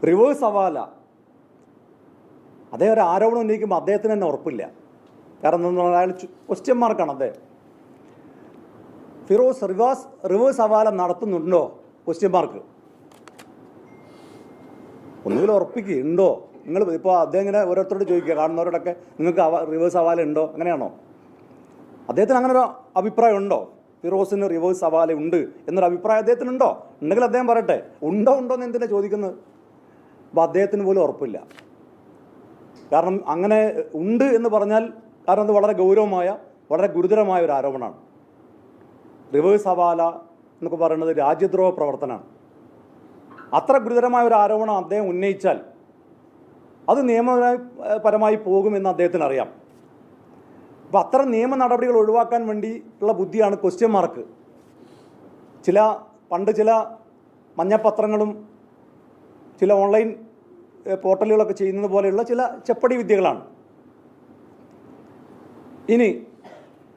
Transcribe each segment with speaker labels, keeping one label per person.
Speaker 1: Reverse സവാല അദ്ദേഹം ഒരു ആരോപണം ഉന്നയിക്കുമ്പോൾ അദ്ദേഹത്തിന് തന്നെ ഉറപ്പില്ല. കാരണം എന്താണെന്ന് പറഞ്ഞാൽ അയാൾ ക്വസ്റ്റ്യൻ മാർക്കാണ് അദ്ദേഹം. ഫിറോസ് റിവേഴ്സ് സവാല നടത്തുന്നുണ്ടോ? Question mark. ഒന്നുകിൽ ഉറപ്പിക്കുക ഉണ്ടോ. നിങ്ങൾ ഇപ്പോൾ അദ്ദേഹം ഇങ്ങനെ ഓരോരുത്തരോട് ചോദിക്കുക, കാണുന്നവരോടൊക്കെ നിങ്ങൾക്ക് റിവേഴ്സ് സവാല ഉണ്ടോ, അങ്ങനെയാണോ? അദ്ദേഹത്തിന് അങ്ങനെ ഒരു അഭിപ്രായം ഉണ്ടോ? ഫിറോസിന് റിവേഴ്സ് സവാല ഉണ്ട് എന്നൊരു അഭിപ്രായം അദ്ദേഹത്തിനുണ്ടോ? ഉണ്ടെങ്കിൽ അദ്ദേഹം പറയട്ടെ. ഉണ്ടോ എന്ന് എന്തിനാണ് ചോദിക്കുന്നത്? അപ്പോൾ അദ്ദേഹത്തിന് പോലും ഉറപ്പില്ല. കാരണം അങ്ങനെ ഉണ്ട് എന്ന് പറഞ്ഞാൽ, കാരണം അത് വളരെ ഗൗരവമായ, വളരെ ഗുരുതരമായ ഒരു ആരോപണമാണ്. റിവേഴ്സ് സവാല എന്നൊക്കെ പറയുന്നത് രാജ്യദ്രോഹ പ്രവർത്തനമാണ്. അത്ര ഗുരുതരമായ ഒരു ആരോപണം അദ്ദേഹം ഉന്നയിച്ചാൽ അത് നിയമപരമായി പോകുമെന്ന് അദ്ദേഹത്തിന് അറിയാം. അപ്പോൾ അത്തരം നിയമ നടപടികൾ ഒഴിവാക്കാൻ വേണ്ടിയുള്ള ബുദ്ധിയാണ് ക്വസ്റ്റ്യൻ മാർക്ക്. പണ്ട് ചില മഞ്ഞപ്പത്രങ്ങളും ചില ഓൺലൈൻ പോർട്ടലുകളൊക്കെ ചെയ്യുന്നത് പോലെയുള്ള ചില ചെപ്പടി വിദ്യകളാണ്. ഇനി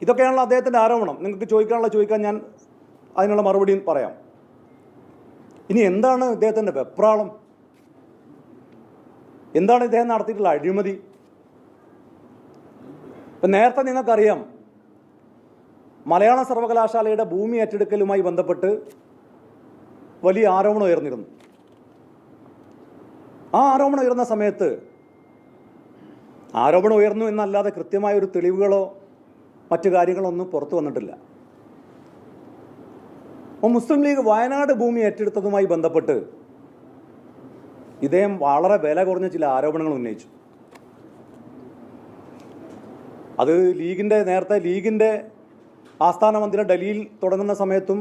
Speaker 1: ഇതൊക്കെയാണല്ലോ അദ്ദേഹത്തിൻ്റെ ആരോപണം. നിങ്ങൾക്ക് ചോദിക്കാൻ ഞാൻ അതിനുള്ള മറുപടിയും പറയാം. ഇനി എന്താണ് ഇദ്ദേഹത്തിൻ്റെ വെപ്രാളം? എന്താണ് ഇദ്ദേഹം നടത്തിയിട്ടുള്ള അഴിമതി? ഇപ്പം നേരത്തെ നിങ്ങൾക്കറിയാം, മലയാള സർവകലാശാലയുടെ ഭൂമി ഏറ്റെടുക്കലുമായി ബന്ധപ്പെട്ട് വലിയ ആരോപണം ഉയർന്നിരുന്നു. ആ ആരോപണം ഉയർന്ന സമയത്ത് ആരോപണം ഉയർന്നു എന്നല്ലാതെ കൃത്യമായ ഒരു തെളിവുകളോ മറ്റു കാര്യങ്ങളോ ഒന്നും പുറത്തു വന്നിട്ടില്ല. അപ്പോൾ മുസ്ലിം ലീഗ് വയനാട് ഭൂമി ഏറ്റെടുത്തതുമായി ബന്ധപ്പെട്ട് ഇദ്ദേഹം വളരെ വില കുറഞ്ഞ ചില ആരോപണങ്ങൾ ഉന്നയിച്ചു. അത് നേരത്തെ ലീഗിൻ്റെ ആസ്ഥാന മന്ദിരം ഡൽഹിയിൽ തുടങ്ങുന്ന സമയത്തും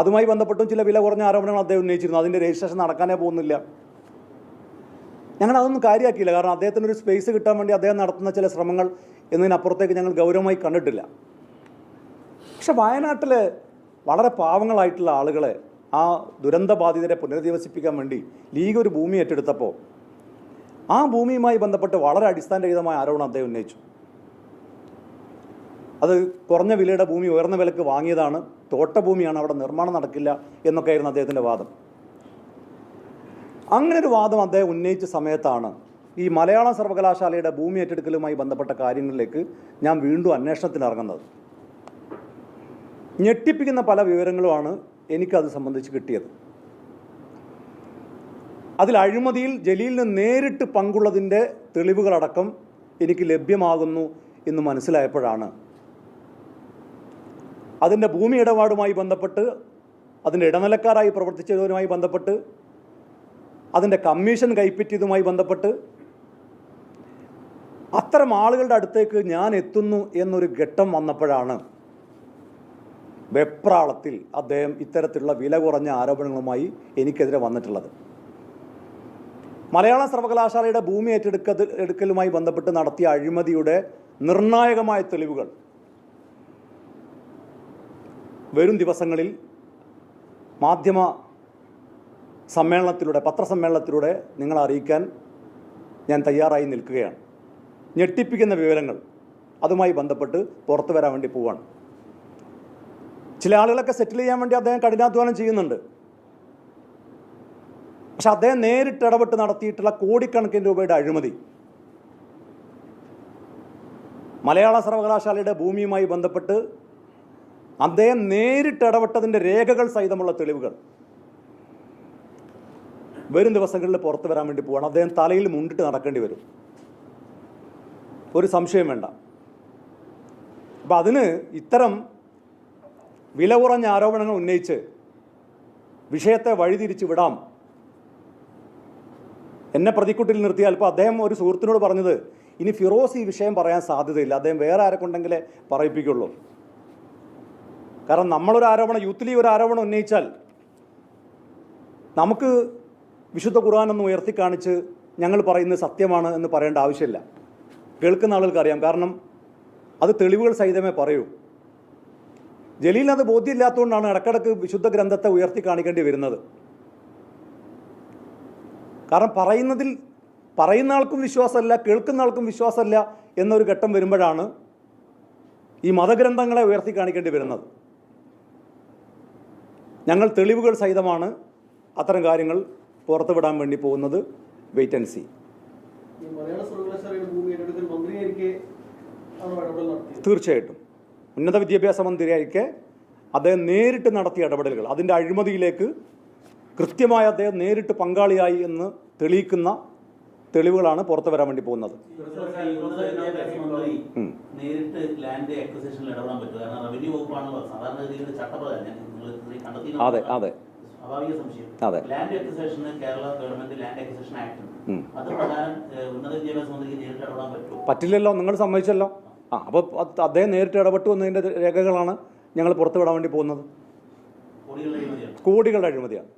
Speaker 1: അതുമായി ബന്ധപ്പെട്ടും ചില വില കുറഞ്ഞ ആരോപണങ്ങൾ അദ്ദേഹം ഉന്നയിച്ചിരുന്നു. അതിൻ്റെ രജിസ്ട്രേഷൻ നടക്കാനേ പോകുന്നില്ല. ഞങ്ങളതൊന്നും കാര്യമാക്കിയില്ല. കാരണം അദ്ദേഹത്തിനൊരു സ്പേസ് കിട്ടാൻ വേണ്ടി അദ്ദേഹം നടത്തുന്ന ചില ശ്രമങ്ങൾ എന്നതിനപ്പുറത്തേക്ക് ഞങ്ങൾ ഗൗരവമായി കണ്ടിട്ടില്ല. പക്ഷെ വയനാട്ടിൽ വളരെ പാവങ്ങളായിട്ടുള്ള ആളുകളെ, ആ ദുരന്തബാധിതരെ പുനരധിവസിപ്പിക്കാൻ വേണ്ടി ലീഗ് ഒരു ഭൂമി ഏറ്റെടുത്തപ്പോൾ ആ ഭൂമിയുമായി ബന്ധപ്പെട്ട് വളരെ അടിസ്ഥാനരഹിതമായ ആരോപണം അദ്ദേഹം ഉന്നയിച്ചു. അത് കുറഞ്ഞ വിലയുടെ ഭൂമി ഉയർന്ന വിലക്ക് വാങ്ങിയതാണ്, തോട്ടഭൂമിയാണ്, അവിടെ നിർമ്മാണം നടക്കില്ല എന്നൊക്കെയായിരുന്നു അദ്ദേഹത്തിൻ്റെ വാദം. അങ്ങനെ ഒരു വാദം അദ്ദേഹം ഉന്നയിച്ച സമയത്താണ് ഈ മലയാള സർവകലാശാലയുടെ ഭൂമി ഏറ്റെടുക്കലുമായി ബന്ധപ്പെട്ട കാര്യങ്ങളിലേക്ക് ഞാൻ വീണ്ടും അന്വേഷണത്തിന് ഇറങ്ങുന്നത്. ഞെട്ടിപ്പിക്കുന്ന പല വിവരങ്ങളുമാണ് എനിക്കത് സംബന്ധിച്ച് കിട്ടിയത്. അതിൽ അഴിമതിയിൽ ജലീലിന് നേരിട്ട് പങ്കുള്ളതിൻ്റെ തെളിവുകളടക്കം എനിക്ക് ലഭ്യമാകുന്നു എന്ന് മനസ്സിലായപ്പോഴാണ് അതിൻ്റെ ഭൂമി ഇടപാടുമായി ബന്ധപ്പെട്ട്, അതിൻ്റെ ഇടനിലക്കാരായി പ്രവർത്തിച്ചതുമായി ബന്ധപ്പെട്ട്, അതിൻ്റെ കമ്മീഷൻ കൈപ്പറ്റിയതുമായി ബന്ധപ്പെട്ട് അത്തരം ആളുകളുടെ അടുത്തേക്ക് ഞാൻ എത്തുന്നു എന്നൊരു ഘട്ടം വന്നപ്പോഴാണ് വെപ്രാളത്തിൽ അദ്ദേഹം ഇത്തരത്തിലുള്ള വില കുറഞ്ഞ ആരോപണങ്ങളുമായി എനിക്കെതിരെ വന്നിട്ടുള്ളത്. മലയാള സർവകലാശാലയുടെ ഭൂമി ഏറ്റെടുക്കലുമായി ബന്ധപ്പെട്ട് നടത്തിയ അഴിമതിയുടെ നിർണായകമായ തെളിവുകൾ വരും ദിവസങ്ങളിൽ മാധ്യമ സമ്മേളനത്തിലൂടെ, പത്രസമ്മേളനത്തിലൂടെ നിങ്ങളെ അറിയിക്കാൻ ഞാൻ തയ്യാറായി നിൽക്കുകയാണ്. ഞെട്ടിപ്പിക്കുന്ന വിവരങ്ങൾ അതുമായി ബന്ധപ്പെട്ട് പുറത്തു വരാൻ വേണ്ടി പോവുകയാണ്. ചില ആളുകളൊക്കെ സെറ്റിൽ ചെയ്യാൻ വേണ്ടി അദ്ദേഹം കഠിനാധ്വാനം ചെയ്യുന്നുണ്ട്. പക്ഷെ അദ്ദേഹം നേരിട്ട് ഇടപെട്ട് നടത്തിയിട്ടുള്ള കോടിക്കണക്കിന് രൂപയുടെ അഴിമതി, മലയാള സർവകലാശാലയുടെ ഭൂമിയുമായി ബന്ധപ്പെട്ട് അദ്ദേഹം നേരിട്ട് ഇടപെട്ടതിൻ്റെ രേഖകൾ സഹിതമുള്ള തെളിവുകൾ വരും ദിവസങ്ങളിൽ പുറത്തു വരാൻ വേണ്ടി പോവാണ്. അദ്ദേഹം തലയിൽ മുണ്ടിട്ട് നടക്കേണ്ടി വരും, ഒരു സംശയം വേണ്ട. അപ്പം അതിന് ഇത്തരം വില കുറഞ്ഞ ആരോപണങ്ങൾ ഉന്നയിച്ച് വിഷയത്തെ വഴിതിരിച്ച് വിടാം, എന്നെ പ്രതിക്കൂട്ടിൽ നിർത്തിയാൽ. ഇപ്പോൾ അദ്ദേഹം ഒരു സുഹൃത്തിനോട് പറഞ്ഞത്, ഇനി ഫിറോസ് ഈ വിഷയം പറയാൻ സാധ്യതയില്ല, അദ്ദേഹം വേറെ ആരെക്കൊണ്ടെങ്കിലേ പറയിപ്പിക്കുള്ളൂ. കാരണം നമ്മളൊരു ആരോപണം, യൂത്ത് ലീഗ് ഒരു ആരോപണം ഉന്നയിച്ചാൽ നമുക്ക് വിശുദ്ധ ഖുർആനൊന്ന് ഉയർത്തി കാണിച്ച് ഞങ്ങൾ പറയുന്നത് സത്യമാണ് എന്ന് പറയേണ്ട ആവശ്യമില്ല. കേൾക്കുന്ന ആളുകൾക്ക് അറിയാം, കാരണം അത് തെളിവുകൾ സഹിതമേ പറയൂ. ജലീലിന് അത് ബോധ്യമില്ലാത്തതുകൊണ്ടാണ് ഇടക്കിടക്ക് വിശുദ്ധ ഗ്രന്ഥത്തെ ഉയർത്തി കാണിക്കേണ്ടി വരുന്നത്. കാരണം പറയുന്ന ആൾക്കും വിശ്വാസമല്ല, കേൾക്കുന്ന ആൾക്കും വിശ്വാസമല്ല എന്നൊരു ഘട്ടം വരുമ്പോഴാണ് ഈ മതഗ്രന്ഥങ്ങളെ ഉയർത്തി കാണിക്കേണ്ടി വരുന്നത്. ഞങ്ങൾ തെളിവുകൾ സഹിതമാണ് അത്തരം കാര്യങ്ങൾ പുറത്തുവിടാൻ വേണ്ടി പോകുന്നത് വെയിറ്റ് ആൻഡ് സി. തീർച്ചയായിട്ടും ഉന്നത വിദ്യാഭ്യാസ മന്ത്രിയായിരിക്കെ അദ്ദേഹം നേരിട്ട് നടത്തിയ ഇടപെടലുകൾ, അതിൻ്റെ അഴിമതിയിലേക്ക് കൃത്യമായി അദ്ദേഹം നേരിട്ട് പങ്കാളിയായി എന്ന് തെളിയിക്കുന്ന തെളിവുകളാണ് പുറത്തു വരാൻ വേണ്ടി പോകുന്നത്.
Speaker 2: നേരിട്ട് ലാൻഡ് അക്വിസിഷനിൽ ഇടപെടാൻ പറ്റും. കാരണം റവന്യൂ വകുപ്പാണ് സാധാരണ രീതിയിൽ ചട്ടപ്രകാരം
Speaker 1: അതെ അതെ
Speaker 2: സ്വാഭാവിക സംശയം.
Speaker 1: അതെ,
Speaker 2: ലാൻഡ് അക്വിസിഷന് Kerala government land acquisition act അത് പ്രകാരം ഉന്നത വിദ്യാഭ്യാസ മന്ത്രിക്ക് നേരിട്ട് ഇടപെടാൻ പറ്റും?
Speaker 1: പറ്റില്ലല്ലോ, നിങ്ങൾ സമ്മതിച്ചല്ലോ. അപ്പോൾ അദ്ദേഹം നേരിട്ട് ഇടപെട്ടു എന്നതിൻ്റെ രേഖകളാണ് ഞങ്ങൾ പുറത്തുവിടാൻ വേണ്ടി പോകുന്നത്.
Speaker 2: കോടികളുടെ അഴിമതിയാണ്.
Speaker 1: കോടികളുടെ അഴിമതിയാണ്.